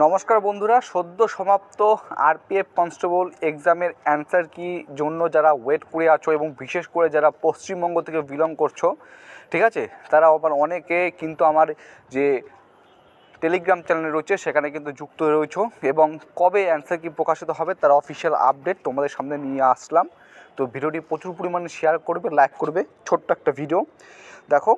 নমস্কার বন্ধুরা, সদ্য সমাপ্ত আরপিএফ কনস্টেবল এক্সামের অ্যান্সার কি জন্য যারা ওয়েট করে আছো এবং বিশেষ করে যারা পশ্চিমবঙ্গ থেকে বিলং করছো, ঠিক আছে, তারা আবার অনেকে কিন্তু আমার যে টেলিগ্রাম চ্যানেল রয়েছে সেখানে কিন্তু যুক্ত রয়েছো এবং কবে অ্যান্সার কি প্রকাশিত হবে তার অফিসিয়াল আপডেট তোমাদের সামনে নিয়ে আসলাম। তো ভিডিওটি প্রচুর পরিমাণে শেয়ার করবে, লাইক করবে। ছোট্ট একটা ভিডিও দেখো।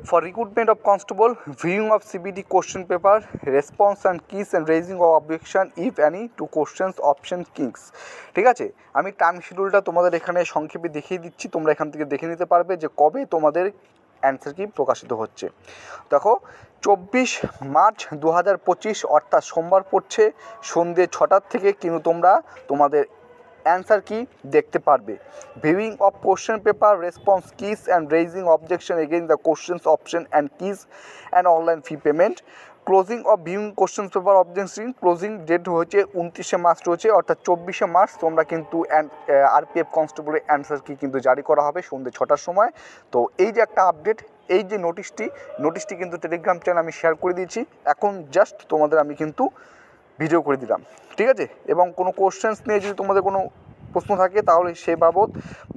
For recruitment of constable, viewing of CBT question paper, response and keys and raising of objection if any to questions option kings। ঠিক আছে, আমি টাইম শিডিউলটা তোমাদের এখানে সংক্ষেপে দেখিয়ে দিচ্ছি, তোমরা এখান থেকে দেখে নিতে পারবে যে কবে তোমাদের অ্যান্সার কি প্রকাশিত হচ্ছে। দেখো, 24 মার্চ 2025 অর্থাৎ সোমবার পড়ছে সন্ধ্যে 6টার থেকে কিন্তু তোমরা তোমাদের অ্যান্সার কি দেখতে পারবে। Viewing of question paper, response keys and raising objection against the questions option and keys and online fee payment. Closing of viewing question paper objection, closing date হচ্ছে 29শে মার্চ রয়েছে, অর্থাৎ 24শে মার্চ তোমরা কিন্তু আরপিএফ কনস্টেবলের অ্যান্সার কি কিন্তু জারি করা হবে সন্ধ্যে 6টার সময়। তো এই যে একটা আপডেট, এই যে নোটিশটি কিন্তু টেলিগ্রাম চ্যানেল আমি শেয়ার করে দিয়েছি। এখন জাস্ট তোমাদের আমি কিন্তু ভিডিও করে দিলাম, ঠিক আছে। এবং কোনো কোশ্চেন্স নিয়ে যদি তোমাদের কোনো প্রশ্ন থাকে তাহলে সে বাবদ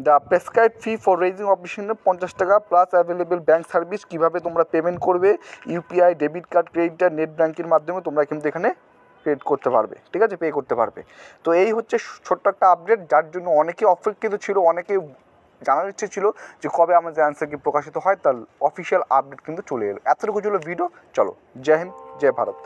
the prescribe fee for raising objection 50 টাকা প্লাস অ্যাভেলেবেল ব্যাঙ্ক সার্ভিস, কীভাবে তোমরা পেমেন্ট করবে, UPI, debit card, credit card, net ব্যাঙ্কের মাধ্যমে তোমরা কিন্তু এখানে ক্রেডিট করতে পারবে, ঠিক আছে, পে করতে পারবে। তো এই হচ্ছে ছোট্ট একটা আপডেট, যার জন্য অনেকে অপেক্ষিত ছিল, অনেকে জানার ইচ্ছে ছিল যে কবে আমাদের অ্যান্সার কি প্রকাশিত হয়, তার অফিসিয়াল আপডেট কিন্তু চলে এলো। এতটুকু ছিল ভিডিও। চলো, জয় হিন্দ, জয় ভারত।